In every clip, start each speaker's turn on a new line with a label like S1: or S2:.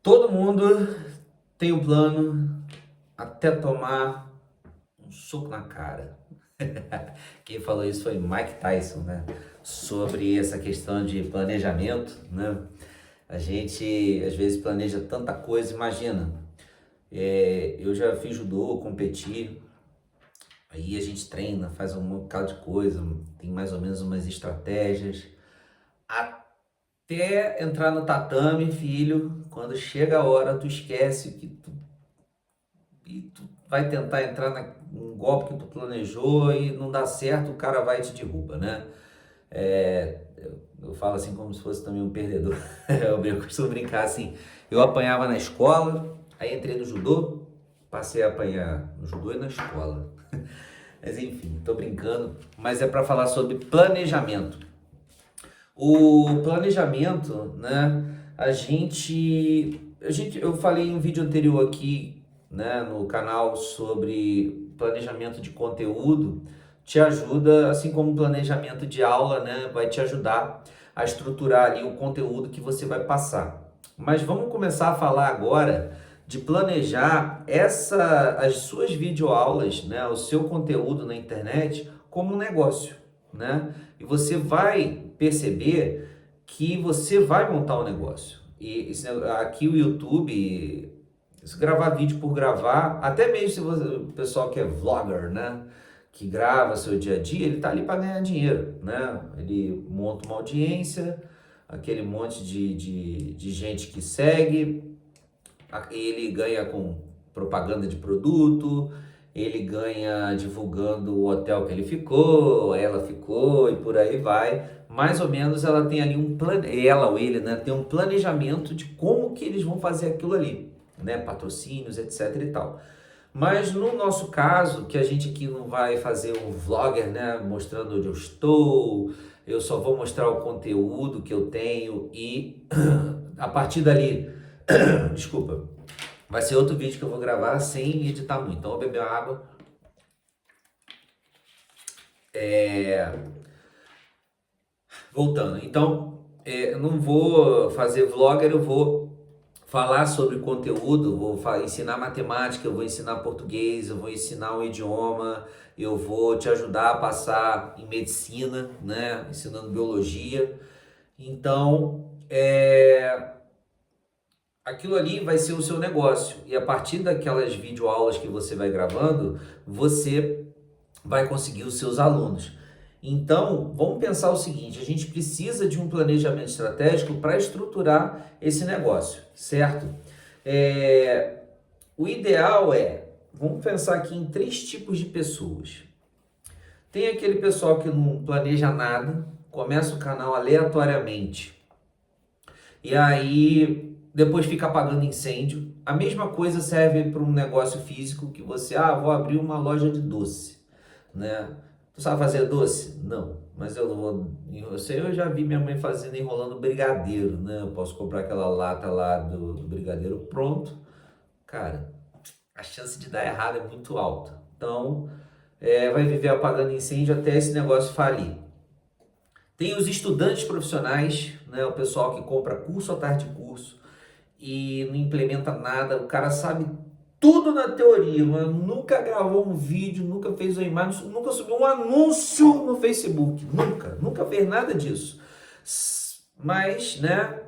S1: Todo mundo tem um plano até tomar um soco na cara. Quem falou isso foi Mike Tyson, né? Sobre essa questão de planejamento, né? A gente às vezes planeja tanta coisa, imagina. Eu já fiz judô, competi, aí a gente treina, faz um bocado de coisa, tem mais ou menos umas estratégias. Até entrar no tatame, filho, quando chega a hora, tu esquece e tu vai tentar entrar num golpe que tu planejou e não dá certo, o cara vai e te derruba, né? Eu falo assim como se fosse também um perdedor. Eu costumo brincar assim, eu apanhava na escola, aí entrei no judô, passei a apanhar no judô e na escola. Mas enfim, tô brincando, mas é para falar sobre planejamento. O planejamento, né? Eu falei em um vídeo anterior aqui, né, no canal sobre planejamento de conteúdo, te ajuda, assim como o planejamento de aula, né, vai te ajudar a estruturar ali o conteúdo que você vai passar. Mas vamos começar a falar agora de planejar as suas videoaulas, né, o seu conteúdo na internet como um negócio, né? E você vai perceber que você vai montar um negócio. Aqui o YouTube, se gravar vídeo por gravar, até mesmo se o pessoal que é vlogger, né? Que grava seu dia a dia, ele tá ali para ganhar dinheiro, né? Ele monta uma audiência, aquele monte de gente que segue, ele ganha com propaganda de produto, ele ganha divulgando o hotel que ele ficou, ela ficou e por aí vai. Mais ou menos ela tem ali ela ou ele, né, tem um planejamento de como que eles vão fazer aquilo ali, né, patrocínios, etc e tal. Mas no nosso caso, que a gente aqui não vai fazer um vlogger, né, mostrando onde eu estou, eu só vou mostrar o conteúdo que eu tenho e a partir dali, desculpa, vai ser outro vídeo que eu vou gravar sem editar muito. Então eu vou beber água. Voltando. Então, eu não vou fazer vlogger, eu vou falar sobre conteúdo, ensinar matemática, eu vou ensinar português, eu vou ensinar um idioma, eu vou te ajudar a passar em medicina, né? Ensinando biologia. Então, aquilo ali vai ser o seu negócio. E a partir daquelas videoaulas que você vai gravando, você vai conseguir os seus alunos. Então, vamos pensar o seguinte, a gente precisa de um planejamento estratégico para estruturar esse negócio, certo? O ideal vamos pensar aqui em três tipos de pessoas. Tem aquele pessoal que não planeja nada, começa o canal aleatoriamente, e aí depois fica apagando incêndio. A mesma coisa serve para um negócio físico que você, vou abrir uma loja de doce, né? Tu sabe fazer doce? Não, mas eu vou, eu já vi minha mãe fazendo, enrolando brigadeiro, né? Eu posso comprar aquela lata lá do brigadeiro pronto. Cara, a chance de dar errado é muito alta. Então, vai viver apagando incêndio até esse negócio falir. Tem os estudantes profissionais, né? O pessoal que compra curso atrás de curso e não implementa nada. O cara sabe tudo na teoria, mas nunca gravou um vídeo, nunca fez uma imagem, nunca subiu um anúncio no Facebook. Nunca fez nada disso. Mas, né?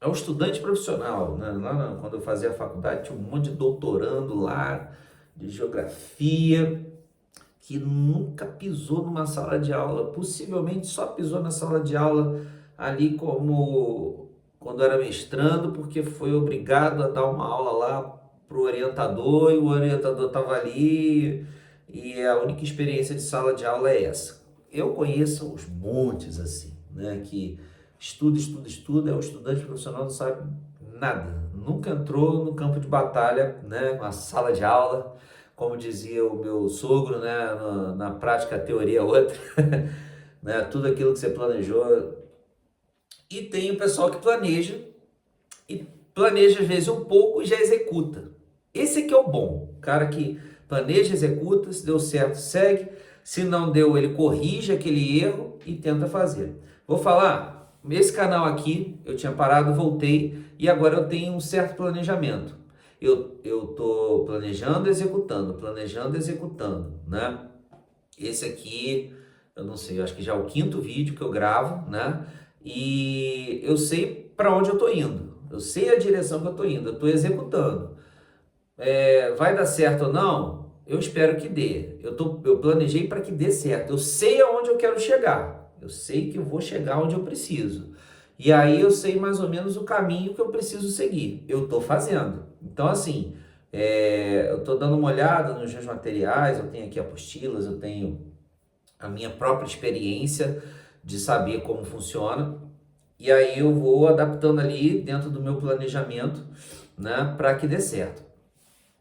S1: É um estudante profissional, né? Quando eu fazia a faculdade, tinha um monte de doutorando lá, de geografia, que nunca pisou numa sala de aula, possivelmente só pisou na sala de aula ali como quando era mestrando, porque foi obrigado a dar uma aula lá pro orientador e o orientador estava ali e a única experiência de sala de aula é essa. Eu conheço uns montes assim, né, que estuda, é um estudante profissional, não sabe nada, nunca entrou no campo de batalha, né, uma sala de aula, como dizia o meu sogro, né, na prática a teoria é outra, né, tudo aquilo que você planejou. E tem o pessoal que e planeja às vezes um pouco e já executa. Esse aqui é o bom, o cara que planeja, executa, se deu certo, segue, se não deu, ele corrige aquele erro e tenta fazer. Vou falar esse canal aqui, eu tinha parado, voltei e agora eu tenho um certo planejamento. Eu tô planejando, executando, né? Esse aqui, eu não sei, eu acho que já é o 5º vídeo que eu gravo, né? E eu sei para onde eu tô indo. Eu sei a direção que eu tô indo, eu tô executando. Vai dar certo ou não? Eu espero que dê. Eu planejei para que dê certo. Eu sei aonde eu quero chegar. Eu sei que eu vou chegar onde eu preciso. E aí eu sei mais ou menos o caminho que eu preciso seguir. Eu estou fazendo. Então, assim, eu estou dando uma olhada nos meus materiais, eu tenho aqui apostilas, eu tenho a minha própria experiência de saber como funciona. E aí eu vou adaptando ali dentro do meu planejamento, né, para que dê certo.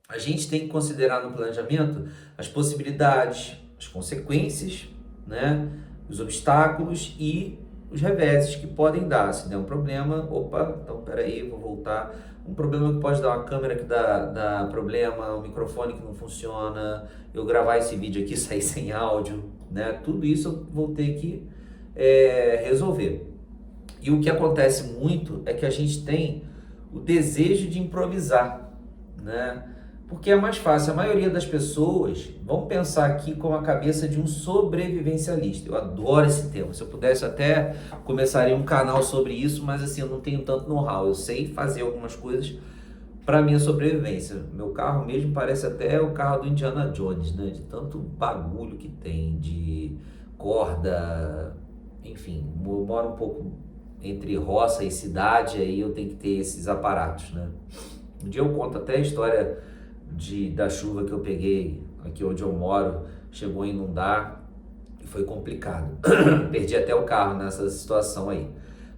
S1: A gente tem que considerar no planejamento as possibilidades, as consequências, né, os obstáculos e os reveses que podem dar. Se der um problema, opa, então peraí, vou voltar. Um problema que pode dar uma câmera que dá problema, um microfone que não funciona, eu gravar esse vídeo aqui e sair sem áudio, né? Tudo isso eu vou ter que resolver. E o que acontece muito é que a gente tem o desejo de improvisar, né? Porque é mais fácil. A maioria das pessoas vão pensar aqui com a cabeça de um sobrevivencialista. Eu adoro esse tema. Se eu pudesse até começaria um canal sobre isso, mas assim, eu não tenho tanto know-how. Eu sei fazer algumas coisas para minha sobrevivência. Meu carro mesmo parece até o carro do Indiana Jones, né? De tanto bagulho que tem, de corda, enfim, eu moro um pouco entre roça e cidade, aí eu tenho que ter esses aparatos, né? Um dia eu conto até a história da chuva que eu peguei aqui onde eu moro, chegou a inundar e foi complicado. Perdi até o carro nessa situação aí.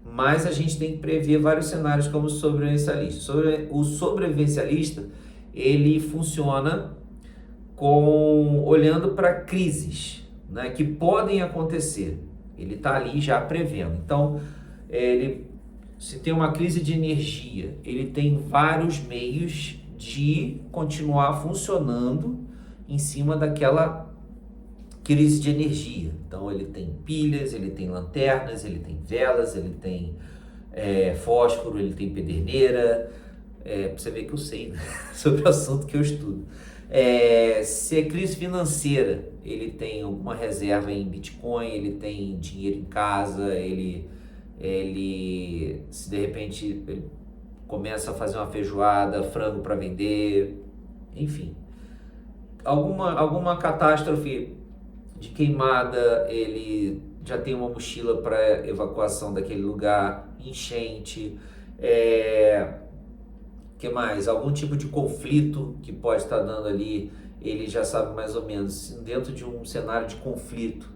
S1: Mas a gente tem que prever vários cenários como sobrevivencialista. O sobrevivencialista, ele funciona olhando para crises, né, que podem acontecer. Ele está ali já prevendo. Então, se tem uma crise de energia, ele tem vários meios de continuar funcionando em cima daquela crise de energia. Então ele tem pilhas, ele tem lanternas, ele tem velas, ele tem fósforo, ele tem pederneira. Pra você ver que eu sei, né, sobre o assunto que eu estudo. Se é crise financeira, ele tem alguma reserva em Bitcoin, ele tem dinheiro em casa, ele se de repente ele começa a fazer uma feijoada, frango para vender, enfim. Alguma catástrofe de queimada, ele já tem uma mochila para evacuação daquele lugar, enchente, que mais? Algum tipo de conflito que pode estar dando ali, ele já sabe mais ou menos, dentro de um cenário de conflito,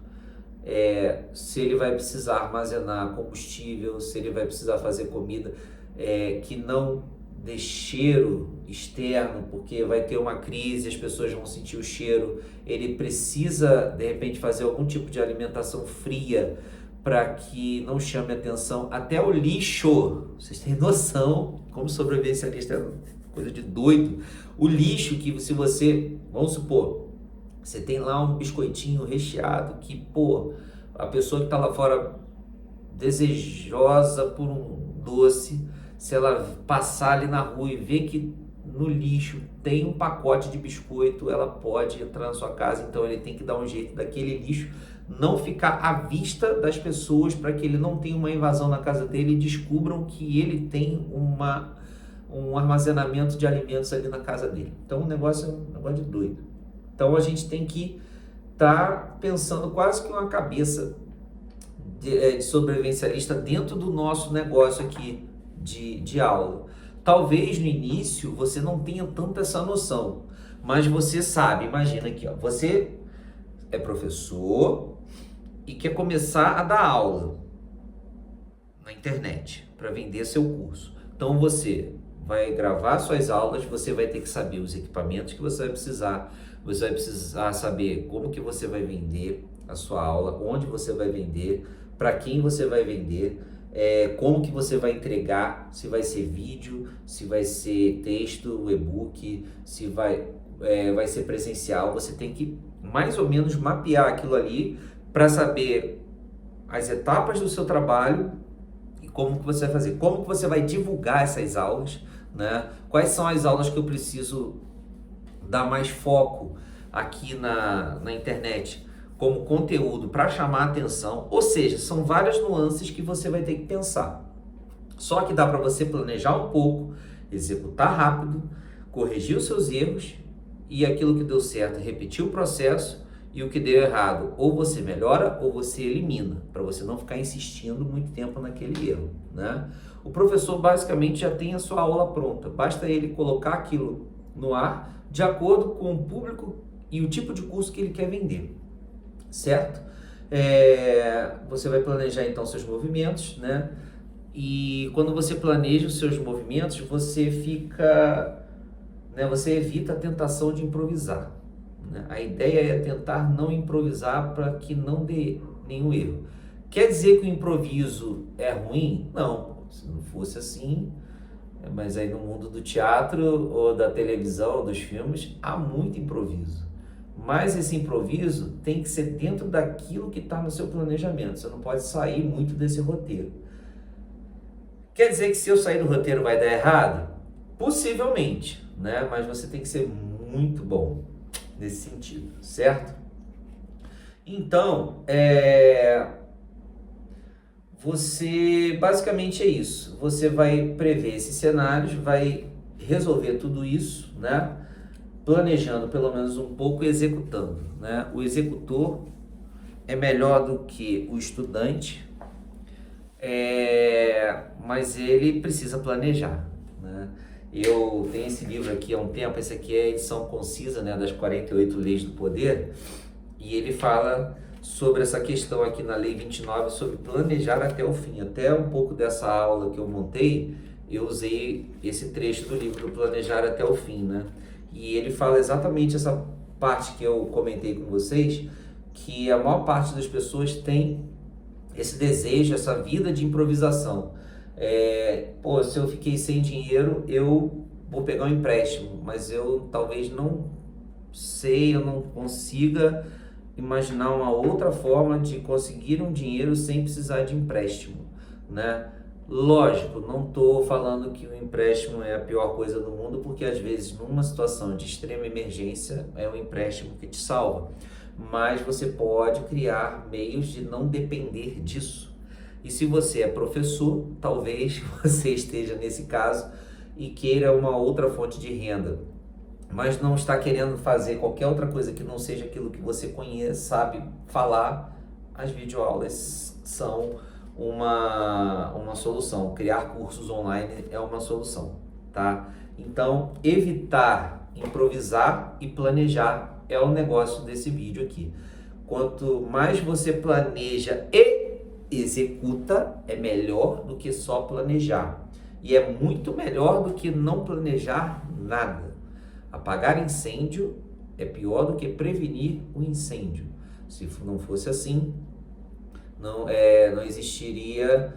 S1: se ele vai precisar armazenar combustível, se ele vai precisar fazer comida, que não dê cheiro externo, porque vai ter uma crise, as pessoas vão sentir o cheiro, ele precisa de repente fazer algum tipo de alimentação fria para que não chame atenção, até o lixo, vocês têm noção, como sobrevivencialista é coisa de doido, o lixo que se você, vamos supor, você tem lá um biscoitinho recheado que, pô, a pessoa que está lá fora desejosa por um doce, se ela passar ali na rua e ver que no lixo tem um pacote de biscoito, ela pode entrar na sua casa. Então ele tem que dar um jeito daquele lixo não ficar à vista das pessoas, para que ele não tenha uma invasão na casa dele e descubram que ele tem um armazenamento de alimentos ali na casa dele. Então o negócio é um negócio de doido. Então a gente tem que estar pensando quase que uma cabeça de sobrevivencialista dentro do nosso negócio aqui de aula. Talvez no início você não tenha tanta essa noção, mas você sabe, imagina aqui, ó, você é professor e quer começar a dar aula na internet para vender seu curso. Então você vai gravar suas aulas, você vai ter que saber os equipamentos que você vai precisar saber como que você vai vender a sua aula, onde você vai vender, para quem você vai vender, como que você vai entregar, se vai ser vídeo, se vai ser texto, e-book, se vai ser presencial. Você tem que mais ou menos mapear aquilo ali para saber as etapas do seu trabalho como que você vai fazer, como que você vai divulgar essas aulas, né? Quais são as aulas que eu preciso dar mais foco aqui na internet como conteúdo para chamar a atenção, ou seja, são várias nuances que você vai ter que pensar. Só que dá para você planejar um pouco, executar rápido, corrigir os seus erros e aquilo que deu certo, repetir o processo, e o que deu errado, ou você melhora ou você elimina, para você não ficar insistindo muito tempo naquele erro, né? O professor basicamente já tem a sua aula pronta, basta ele colocar aquilo no ar de acordo com o público e o tipo de curso que ele quer vender, certo? Você vai planejar então seus movimentos, né? E quando você planeja os seus movimentos, você fica, né, você evita a tentação de improvisar, né? A ideia é tentar não improvisar para que não dê nenhum erro. Quer dizer que o improviso é ruim? Não, se não fosse assim, mas aí no mundo do teatro ou da televisão ou dos filmes há muito improviso. Mas esse improviso tem que ser dentro daquilo que está no seu planejamento. Você não pode sair muito desse roteiro. Quer dizer que se eu sair do roteiro vai dar errado? Possivelmente, né? Mas você tem que ser muito bom nesse sentido, certo? Então, você basicamente é isso. Você vai prever esses cenários, vai resolver tudo isso, né? Planejando pelo menos um pouco e executando, né? O executor é melhor do que o estudante, mas ele precisa planejar, né? Eu tenho esse livro aqui há um tempo, esse aqui é a edição concisa, né, das 48 Leis do Poder, e ele fala sobre essa questão aqui na Lei 29, sobre planejar até o fim. Até um pouco dessa aula que eu montei, eu usei esse trecho do livro do Planejar até o Fim, né? E ele fala exatamente essa parte que eu comentei com vocês, que a maior parte das pessoas tem esse desejo, essa vida de improvisação. Se eu fiquei sem dinheiro, eu vou pegar um empréstimo, mas eu talvez não sei, eu não consiga imaginar uma outra forma de conseguir um dinheiro sem precisar de empréstimo, né? Lógico, não estou falando que o empréstimo é a pior coisa do mundo, porque às vezes numa situação de extrema emergência é o empréstimo que te salva, mas você pode criar meios de não depender disso. E se você é professor, talvez você esteja nesse caso e queira uma outra fonte de renda, mas não está querendo fazer qualquer outra coisa que não seja aquilo que você conhece, sabe falar. As videoaulas são uma solução. Criar cursos online é uma solução, tá? Então, evitar improvisar e planejar é o negócio desse vídeo aqui. Quanto mais você planeja e executa, é melhor do que só planejar. E é muito melhor do que não planejar nada. Apagar incêndio é pior do que prevenir o incêndio. Se não fosse assim, não existiria,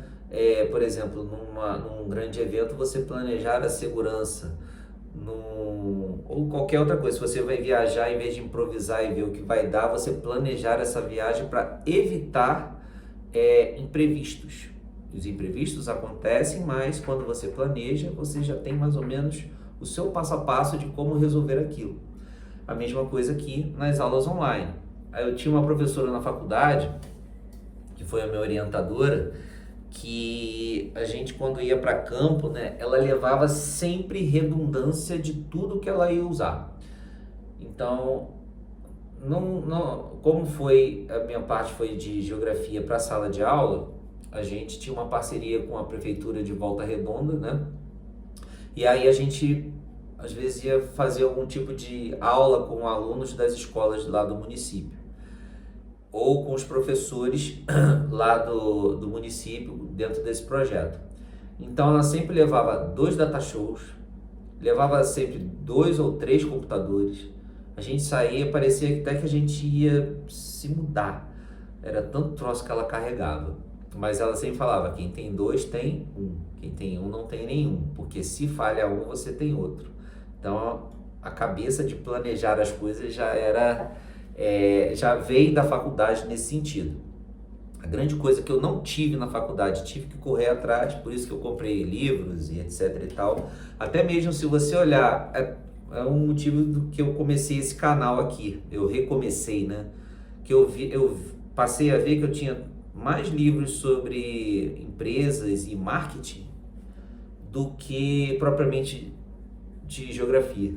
S1: por exemplo, num grande evento, você planejar a segurança, ou qualquer outra coisa. Se você vai viajar, em vez de improvisar e ver o que vai dar, você planejar essa viagem para evitar imprevistos. Os imprevistos acontecem, mas quando você planeja, você já tem mais ou menos o seu passo a passo de como resolver aquilo. A mesma coisa aqui nas aulas online. Eu tinha uma professora na faculdade, que foi a minha orientadora, que a gente, quando ia para campo, né, ela levava sempre redundância de tudo que ela ia usar. Então, como a minha parte foi de geografia para a sala de aula, a gente tinha uma parceria com a prefeitura de Volta Redonda, né? E aí a gente, às vezes, ia fazer algum tipo de aula com alunos das escolas lá do município, ou com os professores lá do município dentro desse projeto. Então ela sempre levava 2 data shows, levava sempre 2 ou 3 computadores. A gente saía, parecia até que a gente ia se mudar. Era tanto troço que ela carregava. Mas ela sempre falava, quem tem 2 tem 1, quem tem 1 não tem nenhum, porque se falha um, você tem outro. Então a cabeça de planejar as coisas já veio da faculdade nesse sentido. A grande coisa que eu não tive na faculdade, tive que correr atrás, por isso que eu comprei livros e etc e tal. Até mesmo se você olhar, é um motivo do que eu comecei esse canal aqui. Eu recomecei, né? Que eu passei a ver que eu tinha mais livros sobre empresas e marketing do que propriamente de geografia.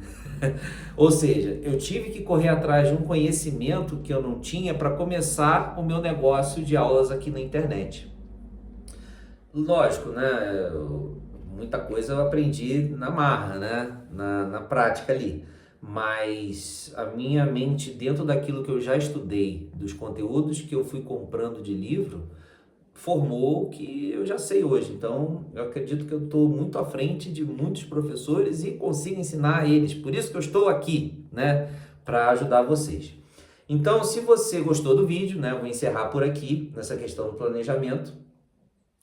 S1: Ou seja, eu tive que correr atrás de um conhecimento que eu não tinha para começar o meu negócio de aulas aqui na internet. Lógico, né? Muita coisa eu aprendi na marra, né? Na prática ali. Mas a minha mente, dentro daquilo que eu já estudei, dos conteúdos que eu fui comprando de livro, formou o que eu já sei hoje. Então, eu acredito que eu estou muito à frente de muitos professores e consigo ensinar eles. Por isso que eu estou aqui, né? Para ajudar vocês. Então, se você gostou do vídeo, né? Eu vou encerrar por aqui, nessa questão do planejamento,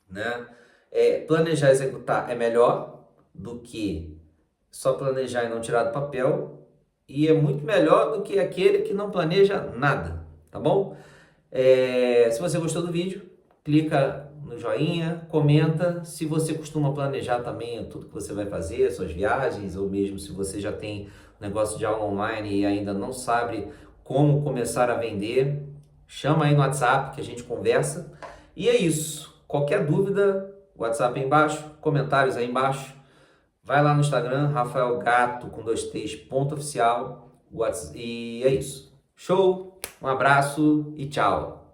S1: né? Planejar e executar é melhor do que só planejar e não tirar do papel. E é muito melhor do que aquele que não planeja nada, tá bom? Se você gostou do vídeo, clica no joinha, comenta. Se você costuma planejar também tudo que você vai fazer, suas viagens, ou mesmo se você já tem negócio de aula online e ainda não sabe como começar a vender, chama aí no WhatsApp que a gente conversa. E é isso. Qualquer dúvida, WhatsApp aí embaixo, comentários aí embaixo. Vai lá no Instagram, Rafael Gato com 2T's, ponto oficial. E é isso. Show, um abraço e tchau.